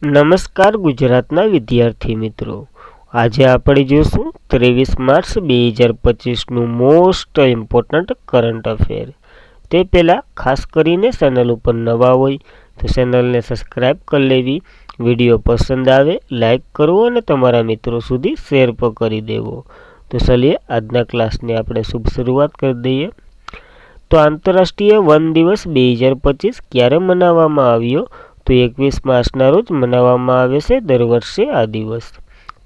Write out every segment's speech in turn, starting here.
નમસ્કાર ગુજરાતના વિદ્યાર્થી મિત્રો, આજે આપણે જોશું 23 માર્ચ 2025નું મોસ્ટ ઇમ્પોર્ટન્ટ કરંટ અફેર. તે પહેલાં ખાસ કરીને ચેનલ ઉપર નવા હોય તો ચેનલને સબસ્ક્રાઈબ કરી લેવી, વિડીયો પસંદ આવે લાઈક કરવો અને તમારા મિત્રો સુધી શેર પણ કરી દેવો. તો ચલીએ આજના ક્લાસની આપણે શુભ શરૂઆત કરી દઈએ. તો આંતરરાષ્ટ્રીય વન દિવસ 2025 ક્યારે મનાવવામાં આવ્યો? તો 21 માર્ચના રોજ મનાવવામાં આવે છે દર વર્ષે આ દિવસ.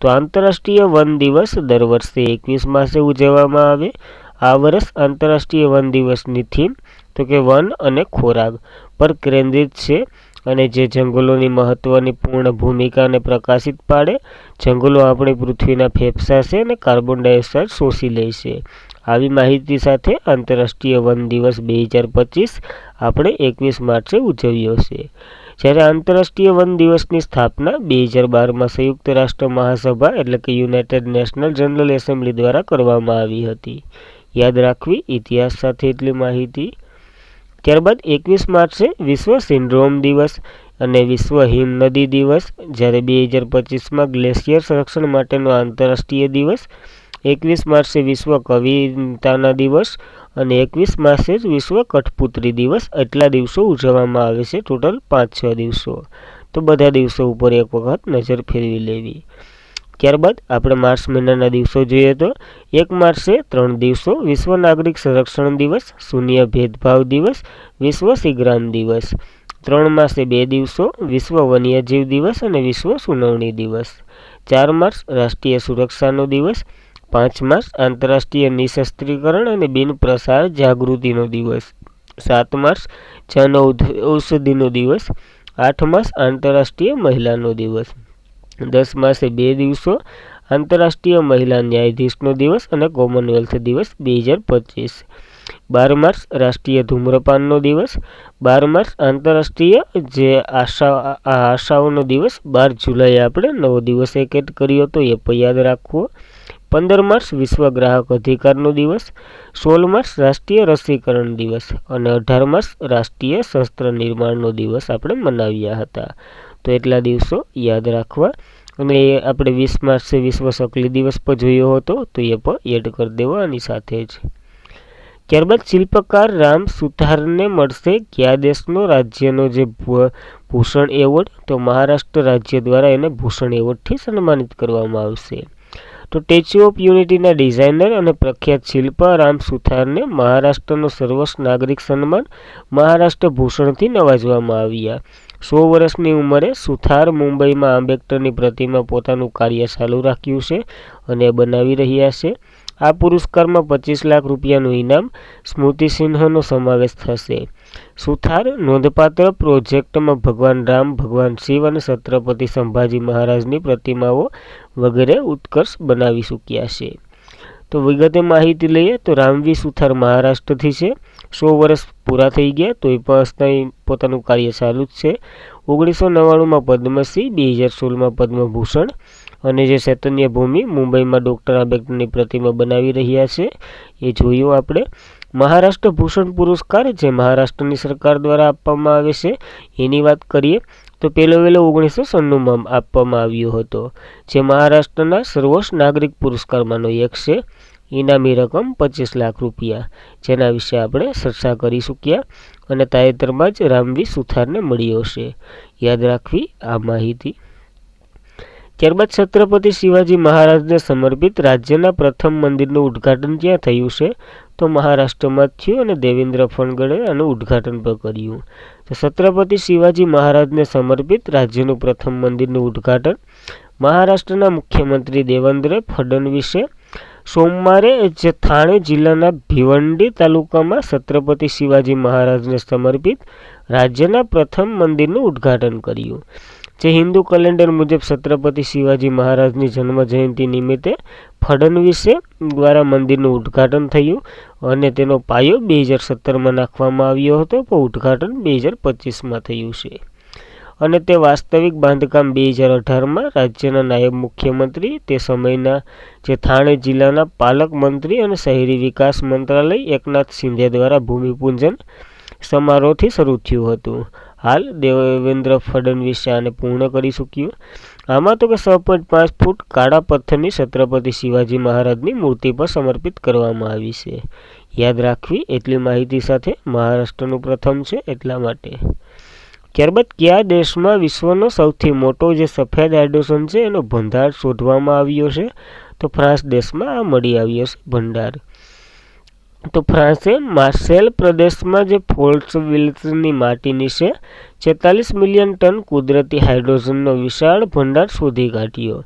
તો આંતરરાષ્ટ્રીય વન દિવસ દર વર્ષે 21 માર્ચે ઉજવવામાં આવે. આ વર્ષ આંતરરાષ્ટ્રીય વન દિવસની થીમ તો કે વન અને ખોરાક પર કેન્દ્રિત છે અને જે જંગલોની મહત્ત્વની પૂર્ણ ભૂમિકાને પ્રકાશિત પાડે. જંગલો આપણી પૃથ્વીના ફેફસા છે અને કાર્બન ડાયોક્સાઇડ શોષી લે છે. આવી માહિતી સાથે આંતરરાષ્ટ્રીય વન દિવસ 2025 આપણે 21 માર્ચે ઉજવ્યો છે. જ્યારે આંતરરાષ્ટ્રીય વન દિવસની સ્થાપના 2012માં સંયુક્ત રાષ્ટ્ર મહાસભા એટલે કે યુનાઇટેડ નેશનલ જનરલ એસેમ્બલી દ્વારા કરવામાં આવી હતી. યાદ રાખવી ઇતિહાસ સાથે એટલી માહિતી. ત્યારબાદ 21 માર્ચે વિશ્વ સિન્ડ્રોમ દિવસ અને વિશ્વ હિમનદી દિવસ. જ્યારે 2025માં ગ્લેશિયર સંરક્ષણ માટેનો આંતરરાષ્ટ્રીય દિવસ. 21 માર્ચે વિશ્વ કવિતાના દિવસ અને 21 માર્ચે જ વિશ્વ કઠપુતળી દિવસ. એટલા દિવસો ઉજવવામાં આવે છે, ટોટલ 5-6 દિવસો. તો બધા દિવસો ઉપર એક વખત નજર ફેરવી લેવી. ત્યારબાદ આપણે માર્ચ મહિનાના દિવસો જોઈએ તો 1 માર્ચે 3 દિવસો: વિશ્વ નાગરિક સંરક્ષણ દિવસ, શૂન્ય ભેદભાવ દિવસ, વિશ્વ સિગ્રામ દિવસ. 3 માર્ચે 2 દિવસો: વિશ્વ વન્યજીવ દિવસ અને વિશ્વ સુનાવણી દિવસ. 4 માર્ચ રાષ્ટ્રીય સુરક્ષાનો દિવસ. 5 માર્ચ આંતરરાષ્ટ્રીય નિઃશસ્ત્રીકરણ અને બિનપ્રસાર જાગૃતિનો દિવસ. 7 માર્ચ જન ઔષધિનો દિવસ. 8 માર્ચ આંતરરાષ્ટ્રીય મહિલાનો દિવસ. 10 માર્ચે 2 દિવસો: આંતરરાષ્ટ્રીય મહિલા ન્યાયાધીશનો દિવસ અને કોમનવેલ્થ દિવસ 2025. 12 માર્ચ રાષ્ટ્રીય ધૂમ્રપાનનો દિવસ. 12 માર્ચ આંતરરાષ્ટ્રીય આશાઓનો દિવસ. 12 જુલાઈએ આપણે નવો દિવસ એક એડ કર્યો હતો, એ પણ યાદ રાખવો. 15 માર્ચ વિશ્વ ગ્રાહક અધિકારનો દિવસ. 16 માર્ચ રાષ્ટ્રીય રસીકરણ દિવસ અને 18 માર્ચ રાષ્ટ્રીય શસ્ત્ર નિર્માણનો દિવસ આપણે મનાવ્યા હતા. તો એટલા દિવસો યાદ રાખવા. અને એ આપણે 20 માર્ચે વિશ્વ સકલી દિવસ પણ જોયો હતો, તો એ પણ એડ કરી દેવો આની સાથે જ. ત્યારબાદ શિલ્પકાર રામ સુથારને મળશે કયા દેશનો રાજ્યનો જે ભૂષણ એવોર્ડ? તો મહારાષ્ટ્ર રાજ્ય દ્વારા એને ભૂષણ એવોર્ડથી સન્માનિત કરવામાં આવશે. તો સ્ટેચ્યુ ઓફ યુનિટીના ડિઝાઇનર અને પ્રખ્યાત શિલ્પી રામ સુથારને મહારાષ્ટ્રનો સર્વોચ્ચ નાગરિક સન્માન મહારાષ્ટ્ર ભૂષણથી નવાજવામાં આવ્યા. 100 વર્ષની ઉંમરે સુથાર મુંબઈમાં આંબેડકરની પ્રતિમા પોતાનું કાર્ય ચાલુ રાખ્યું છે અને બનાવી રહ્યા છે. આ પુરસ્કારમાં 25 લાખ રૂપિયાનું ઇનામ, સ્મૃતિચિહ્નનો સમાવેશ થશે. સુથાર નોંધપાત્ર પ્રોજેક્ટમાં ભગવાન રામ, ભગવાન શિવ અને છત્રપતિ સંભાજી મહારાજની પ્રતિમાઓ વગેરે ઉત્કર્ષ બનાવી ચૂક્યા છે. તો વિગતે માહિતી લઈએ તો રામવી સુથાર મહારાષ્ટ્રથી છે. 100 વર્ષ પૂરા થઈ ગયા તો એ પણ અસ્થાયી પોતાનું કાર્ય ચાલુ જ છે. 1999માં પદ્મશ્રી, 2016માં પદ્મભૂષણ અને જે ચૈતન્ય ભૂમિ મુંબઈમાં ડૉક્ટર આંબેડકરની પ્રતિમા બનાવી રહ્યા છે એ જોયું આપણે. મહારાષ્ટ્ર ભૂષણ પુરસ્કાર જે મહારાષ્ટ્રની સરકાર દ્વારા આપવામાં આવે છે એની વાત કરીએ તો પહેલો 1996માં આપવામાં આવ્યો હતો, જે મહારાષ્ટ્રના સર્વોચ્ચ નાગરિક પુરસ્કારમાંનો એક છે. ઇનામી રકમ 25 લાખ રૂપિયા, જેના વિશે આપણે ચર્ચા કરી ચૂક્યા અને તાજેતરમાં જ રામવી સુથારને મળ્યો છે. યાદ રાખવી આ માહિતી. ત્યારબાદ છત્રપતિ શિવાજી મહારાજને સમર્પિત રાજ્યના પ્રથમ મંદિરનું ઉદ્ઘાટન ક્યાં થયું છે? તો મહારાષ્ટ્રમાં જ થયું અને દેવેન્દ્ર ફડણવીસે આનું ઉદ્ઘાટન પણ કર્યું. તો છત્રપતિ શિવાજી મહારાજને સમર્પિત રાજ્યનું પ્રથમ મંદિરનું ઉદ્ઘાટન મહારાષ્ટ્રના મુખ્યમંત્રી દેવેન્દ્ર ફડણવીસે સોમવારે જે થાણે જિલ્લાના ભિવંડી તાલુકામાં છત્રપતિ શિવાજી મહારાજને સમર્પિત રાજ્યના પ્રથમ મંદિરનું ઉદ્ઘાટન કર્યું. જે હિન્દુ કેલેન્ડર મુજબ છત્રપતિ શિવાજી મહારાજની જન્મ જયંતિ નિમિત્તે ફડણવીસે દ્વારા મંદિરનું ઉદ્ઘાટન થયું અને તેનો પાયો 2017માં નાખવામાં આવ્યો હતો, પણ ઉદ્ઘાટન 2025માં થયું છે. અને તે વાસ્તવિક બાંધકામ 2018માં રાજ્યના નાયબ મુખ્યમંત્રી તે સમયના જે થાણે જિલ્લાના પાલક મંત્રી અને શહેરી વિકાસ મંત્રાલય એકનાથ શિંદે દ્વારા ભૂમિપૂજન સમારોહથી શરૂ થયું હતું. હાલ દેવેન્દ્ર ફડણવીસે આને પૂર્ણ કરી ચૂક્યું. આમાં તો કે 6.5 ફૂટ કાળા પથ્થરની છત્રપતિ શિવાજી મહારાજની મૂર્તિ પર સમર્પિત કરવામાં આવી છે. યાદ રાખવી એટલી માહિતી સાથે મહારાષ્ટ્રનું પ્રથમ છે એટલા માટે. ત્યારબાદ કયા દેશમાં વિશ્વનો સૌથી મોટો જે સફેદ હાઇડ્રોજન છે એનો ભંડાર શોધવામાં આવ્યો છે? તો ફ્રાન્સ દેશમાં આ મળી આવ્યો છે ભંડાર. તો ફ્રાન્સે માર્સેલ પ્રદેશમાં જે ફોલ્સવિલ્સની માટીની છે 46 મિલિયન ટન કુદરતી હાઇડ્રોજનનો વિશાળ ભંડાર શોધી કાઢ્યો.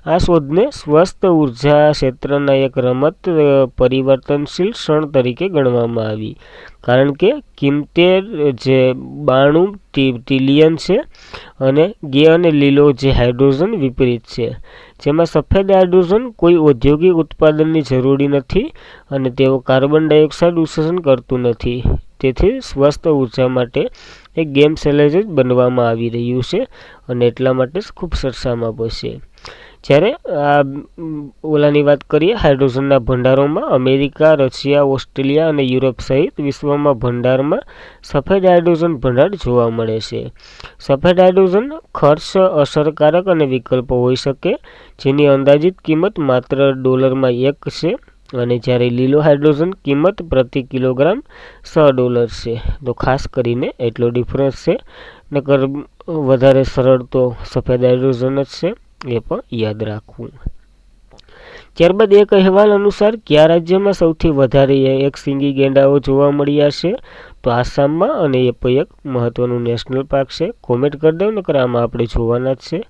આ શોધને સ્વસ્થ ઉર્જા ક્ષેત્રના એક રમત પરિવર્તનશીલ ક્ષણ તરીકે ગણવામાં આવી, કારણ કે 92 ટ્રિલિયન છે અને ગે અને લીલો જે હાઇડ્રોજન વિપરીત છે, જેમાં સફેદ હાઇડ્રોજન કોઈ ઔદ્યોગિક ઉત્પાદનની જરૂરી નથી અને તેઓ કાર્બન ડાયોક્સાઇડ ઉત્સર્જન કરતું નથી. તેથી સ્વસ્થ ઉર્જા માટે એક ગેમ ચેલેન્જ બનવામાં આવી રહ્યું છે અને એટલા માટે ખૂબ ચર્ચામાં પડશે. જ્યારે આ ઓલાની વાત કરીએ હાઇડ્રોજનના ભંડારોમાં, અમેરિકા, રશિયા, ઓસ્ટ્રેલિયા અને યુરોપ સહિત વિશ્વમાં ભંડારમાં સફેદ હાઇડ્રોજન ભંડાર જોવા મળે છે. સફેદ હાઇડ્રોજન ખર્ચ અસરકારક અને વિકલ્પો હોઈ શકે, જેની અંદાજિત કિંમત માત્ર $1 છે, અને જ્યારે લીલો હાઇડ્રોજન કિંમત પ્રતિ કિલોગ્રામ $6 છે. તો ખાસ કરીને એટલો ડિફરન્સ છે, નકર વધારે સરળ તો સફેદ હાઇડ્રોજન જ છે, એ પણ યાદ રાખવું. ત્યારબાદ એક અહેવાલ અનુસાર કયા રાજ્યમાં સૌથી વધારે એક સિંગી ગેંડાઓ જોવા મળ્યા છે? તો આસામમાં, અને એ પણ એક મહત્વનું નેશનલ પાર્ક છે. કોમેન્ટ કરી દો, નકર આમાં આપણે જોવાના જ છે.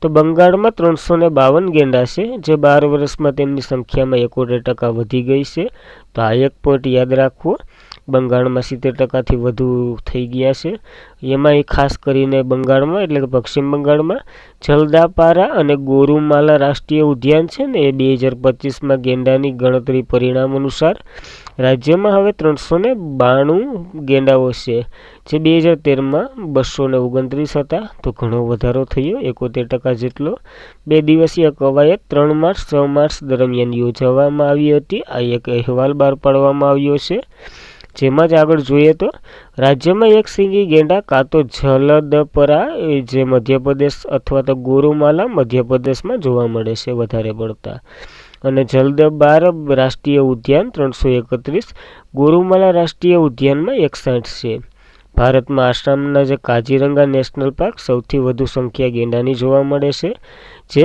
તો બંગાળમાં 352 ગેંડા છે, જે 12 વર્ષમાં તેમની સંખ્યામાં 71% વધી ગઈ છે. તો આ એક પોઈન્ટ યાદ રાખવો. બંગાળમાં 70%થી વધુ થઈ ગયા છે. એમાં ખાસ કરીને બંગાળમાં એટલે કે પશ્ચિમ બંગાળમાં જલદાપારા અને ગોરુમાલા રાષ્ટ્રીય ઉદ્યાન છે ને, એ 2025માં ગેંડાની ગણતરી પરિણામ અનુસાર રાજ્યમાં હવે 392 ગેંડાઓ છે, જે 2013માં 229 હતા. તો ઘણો વધારો થયો, 71% જેટલો. 2 દિવસીય કવાયત 3 માર્ચ 6 માર્ચ દરમિયાન યોજવામાં આવી હતી. આ એક અહેવાલ બહાર પાડવામાં આવ્યો છે, જેમાં જ આગળ જોઈએ તો રાજ્યમાં એક સિંગી ગેંડા કાં તો જલદપરા જે મધ્યપ્રદેશ અથવા તો ગોરુમાલા મધ્યપ્રદેશમાં જોવા મળે છે વધારે પડતા, અને જલદબાર રાષ્ટ્રીય ઉદ્યાન 331, ગોરુમાલા રાષ્ટ્રીય ઉદ્યાનમાં 61 છે. ભારતમાં આસામના જે કાજીરંગા નેશનલ પાર્ક સૌથી વધુ સંખ્યા ગેંડાની જોવા મળે છે, જે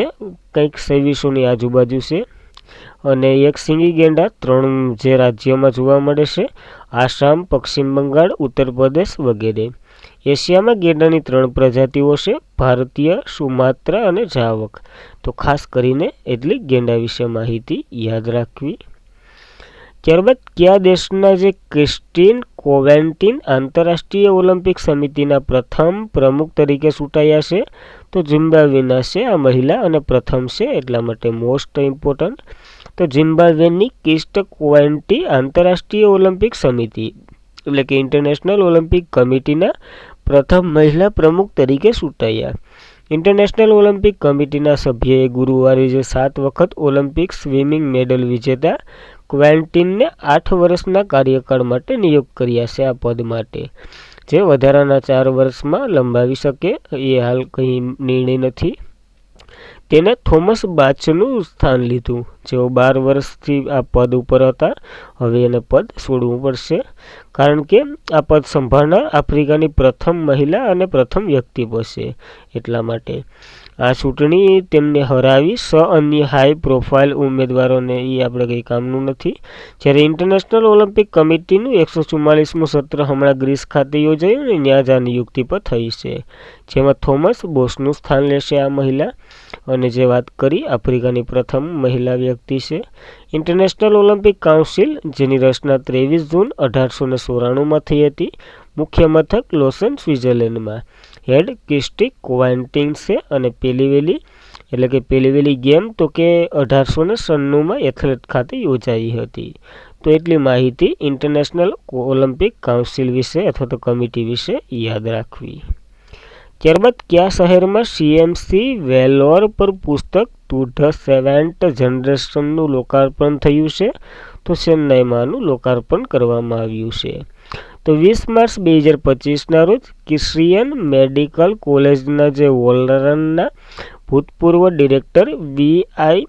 કંઈક 2600ની આજુબાજુ છે. અને એક સિંગી ગેંડા 3 જે રાજ્યોમાં જોવા મળે છે, આસામ, પશ્ચિમ બંગાળ, ઉત્તર પ્રદેશ વગેરે. એશિયામાં ગેંડાની 3 પ્રજાતિઓ છે, ભારતીય, સુમાત્રા અને જાવક. તો ખાસ કરીને એટલી ગેંડા વિશે માહિતી યાદ રાખવી. ત્યારબાદ કયા દેશના જે ક્રિસ્ટીન કોવેન્ટીન આંતરરાષ્ટ્રીય ઓલિમ્પિક સમિતિના પ્રથમ પ્રમુખ તરીકે ચૂંટાયા છે? તો ઝિમ્બાબ્વેના છે આ મહિલા, અને પ્રથમ છે એટલા માટે મોસ્ટ ઇમ્પોર્ટન્ટ. તો ઝિમ્બાબ્વેની ક્રિસ્ટ કોવેન્ટી આંતરરાષ્ટ્રીય ઓલિમ્પિક સમિતિ એટલે કે ઇન્ટરનેશનલ ઓલિમ્પિક કમિટીના પ્રથમ મહિલા પ્રમુખ તરીકે ચૂંટાયા. ઇન્ટરનેશનલ ઓલિમ્પિક કમિટીના સભ્યએ ગુરુવારે જે 7 વખત ઓલિમ્પિક સ્વિમિંગ મેડલ વિજેતા ક્વેન્ટીનને 8 વર્ષના કાર્યકાળ માટે નિયુક્ત કર્યા છે આ પદ માટે, જે વધારાના 4 વર્ષમાં લંબાવી શકે એ હાલ કંઈ નિર્ણય નથી. તેને થોમસ બાચનું સ્થાન લીધું, જેઓ 12 વર્ષથી આ પદ ઉપર હતા. હવે એને પદ છોડવું પડશે, કારણ કે આ પદ સંભાળનાર આફ્રિકાની પ્રથમ મહિલા અને પ્રથમ વ્યક્તિ બનશે. એટલા માટે આ ચૂંટણી તેમને હરાવી 6 અન્ય હાઈ પ્રોફાઇલ ઉમેદવારોને એ આપણે કંઈ કામનું નથી. જ્યારે ઇન્ટરનેશનલ ઓલિમ્પિક કમિટીનું 144મું સત્ર હમણાં ગ્રીસ ખાતે યોજાયું ને, ત્યાં જ આ નિયુક્તિ પર થઈ છે, જેમાં થોમસ બોસનું સ્થાન લેશે આ મહિલા. અને જે વાત કરી આફ્રિકાની પ્રથમ મહિલા વ્યક્તિ છે. ઇન્ટરનેશનલ ઓલિમ્પિક કાઉન્સિલ, જેની રચના 23 જૂન 1894માં થઈ હતી, મુખ્ય મથક લોસન, સ્વિટ્ઝરલેન્ડમાં. હેડ ક્રિસ્ટી કોવેન્ટીન છે, અને પહેલી વેલી ગેમ તો કે 1896માં એથલેટ ખાતે યોજાઈ હતી. તો એટલી માહિતી ઇન્ટરનેશનલ ઓલિમ્પિક કાઉન્સિલ વિશે અથવા તો કમિટી વિશે યાદ રાખવી. ત્યારબાદ કયા શહેરમાં CMC વેલોર પર પુસ્તક ટુ ધ સેવન્થ જનરેશનનું લોકાર્પણ થયું છે? તો તો ચેન્નાઈમાં આનું લોકાર્પણ કરવામાં આવ્યું છે. તો 20 માર્ચ 2025ના રોજ ક્રિશ્ચિયન મેડિકલ કોલેજના જે વોલરનના ભૂતપૂર્વ ડિરેક્ટર વી.આઈ.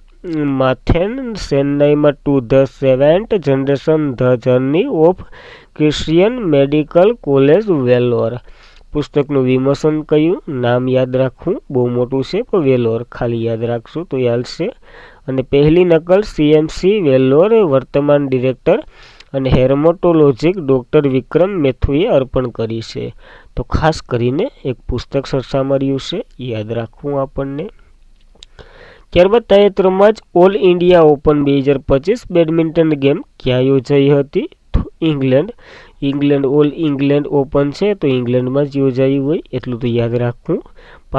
માથેન ચેન્નાઈમાં to the seventh generation the journey of Christian medical college valour પુસ્તકનું વિમોચન કર્યું. નામ યાદ રાખવું બહુ મોટું છે, પણ વેલોર ખાલી યાદ રાખશું તો ચાલશે. અને પહેલી નકલ સીએમસી વેલોર વર્તમાન ડિરેક્ટર અને હેર્મેટોલોજિક ડૉક્ટર વિક્રમ મેથુએ અર્પણ કરી છે. તો ખાસ કરીને એક પુસ્તક સરસામર્યું છે, યાદ રાખવું આપણને. ત્યારબાદ તાજેતરમાં જ all India open 2025 badminton game ક્યાં યોજાઈ હતી? તો ઇંગ્લેન્ડ ઓલ ઇંગ્લેન્ડ ઓપન છે તો ઇંગ્લેન્ડમાં જ યોજાઈ હોય એટલું તો યાદ રાખવું.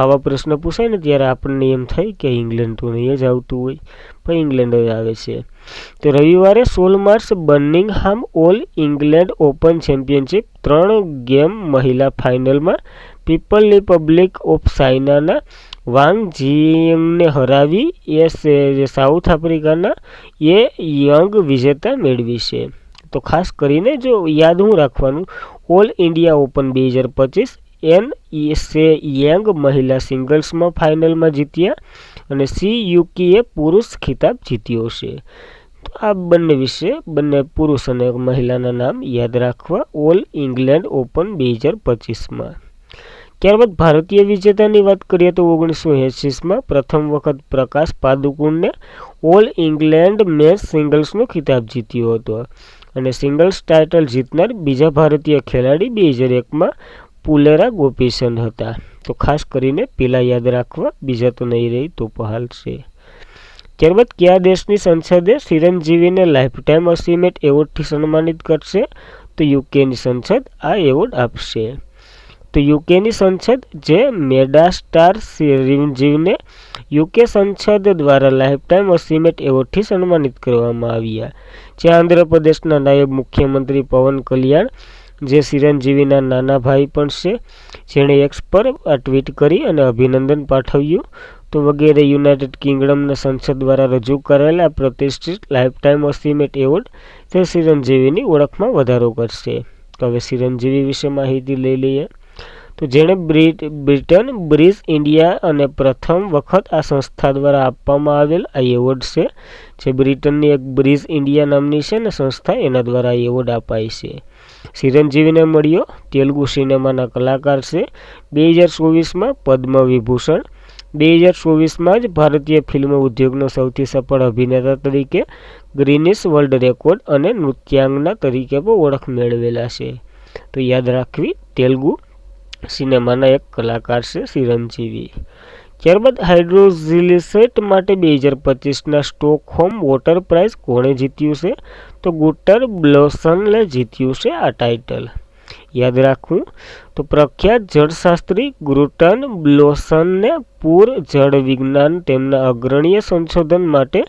આવા પ્રશ્ન પૂછાય ને ત્યારે આપણને એમ થાય કે ઇંગ્લેન્ડ તો નહીં જ આવતું હોય, પણ ઇંગ્લેન્ડ જ આવે છે. તો રવિવારે 16 March Birmingham all England open championship 3 game મહિલા ફાઇનલમાં પીપલ રિપબ્લિક ઓફ ચાઇનાના વાંગ જીયંગને હરાવી સાઉથ આફ્રિકાના યંગ વિજેતા મેળવી છે. તો ખાસ કરીને જો યાદ હું રાખવાનું, ઓલ ઇન્ડિયા ઓપન 2025 સે યંગ મહિલા સિંગલ્સમાં ફાઇનલમાં જીત્યા અને સી યુકીએ પુરુષ ખિતાબ જીત્યો છે. તો આ બંને વિશે બંને પુરુષ અને મહિલાના નામ યાદ રાખવા ઓલ ઇંગ્લેન્ડ ઓપન 2025માં. ત્યારબાદ ભારતીય વિજેતાની વાત કરીએ તો 1986માં પ્રથમ વખત પ્રકાશ પાદુકોણને ઓલ ઇંગ્લેન્ડ મેન્સ સિંગલ્સનો ખિતાબ જીત્યો હતો અને સિંગલ્સ ટાઇટલ જીતનાર બીજા ભારતીય ખેલાડી 2001માં પુલેરા ગોપીચંદ હતા. તો ખાસ કરીને પેલા યાદ રાખવા, બીજા તો નહીં રહી તો પહાલ છે. ત્યારબાદ કયા દેશની સંસદે ચિરંજીવીને લાઈફટાઈમ અચીવમેન્ટ એવોર્ડથી સન્માનિત કરશે? તો યુકેની સંસદ આ એવોર્ડ આપશે. તો યુકેની સંસદ જે મેગાસ્ટાર ચિરંજીવીને યુકે સંસદ દ્વારા લાઈફટાઈમ અચીવમેન્ટ એવોર્ડથી સન્માનિત કરવામાં આવ્યા. જ્યાં આંધ્રપ્રદેશના નાયબ મુખ્યમંત્રી પવન કલ્યાણ જે ચિરંજીવીના નાના ભાઈ પણ છે, જેણે એક્સ પર આ ટ્વીટ કરી અને અભિનંદન પાઠવ્યું. તો વગેરે યુનાઇટેડ કિંગડમના સંસદ દ્વારા રજૂ કરાયેલા પ્રતિષ્ઠિત લાઈફટાઈમ અચીવમેન્ટ એવોર્ડ તે ચિરંજીવીની ઓળખમાં વધારો કરશે. તો હવે ચિરંજીવી વિશે માહિતી લઈ લઈએ. તો જેણે બ્રિટન બ્રિજ ઇન્ડિયા અને પ્રથમ વખત આ સંસ્થા દ્વારા આપવામાં આવેલ આ એવોર્ડ છે, જે બ્રિટનની એક બ્રિજ ઇન્ડિયા નામની છે ને સંસ્થા, એના દ્વારા આ એવોર્ડ અપાય છે. ચિરંજીવીને મળ્યો તેલુગુ સિનેમાના કલાકાર છે. 2024માં પદ્મ વિભૂષણ. 2024માં જ ભારતીય ફિલ્મ ઉદ્યોગનો સૌથી સફળ અભિનેતા તરીકે ગ્રીનિસ વર્લ્ડ રેકોર્ડ અને નૃત્યાંગના તરીકે પણ ઓળખ મેળવેલા છે. તો યાદ રાખવી, તેલુગુ સિનેમાના એક કલાકાર છે ચિરંજીવી. ત્યારબાદ હાઇડ્રોઝિલિસેટ માટે 2025ના સ્ટોકહોમ વોટર પ્રાઇઝ કોણે જીત્યું છે? તો ગુટર બ્લોસનલે જીત્યું છે આ ટાઇટલ. યાદ રાખવું, તો પ્રખ્યાત જળશાસ્ત્રી ગુટન બ્લોસનને પૂર જળ વિજ્ઞાન તેમના અગ્રણીય સંશોધન માટે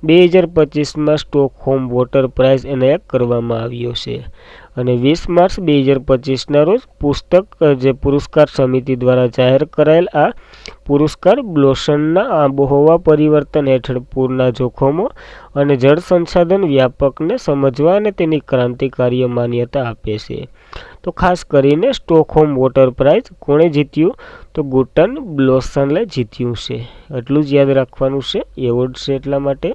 2025માં સ્ટોકહોમ વોટર પ્રાઇઝ એનાયત કરવામાં આવ્યો છે. અને 20 માર્ચ 2025ના રોજ પુરસ્કાર સમિતિ દ્વારા જાહેર કરાયેલ આ પુરસ્કાર બ્લોસનના આબોહવા પરિવર્તન હેઠળ પૂરના જોખમો અને જળ સંસાધન વ્યાપકને સમજવા અને તેની ક્રાંતિકારી માન્યતા આપે છે. તો ખાસ કરીને સ્ટોકહોમ વોટર પ્રાઇઝ કોણે જીત્યું? તો ગુટન બ્લોસનલે જીત્યું છે. એટલું જ યાદ રાખવાનું છે, એવોર્ડ છે એટલા માટે.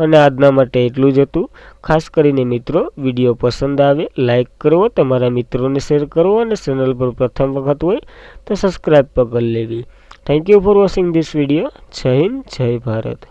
અને આજના માટે એટલું જ હતું. ખાસ કરીને મિત્રો, વિડીયો પસંદ આવે લાઈક કરો, તમારા મિત્રોને શેર કરો અને ચેનલ પર પ્રથમ વખત હોય તો સબસ્ક્રાઈબ પણ કરી લેવી. Thank you for watching this video. જય હિન્દ, જય ભારત.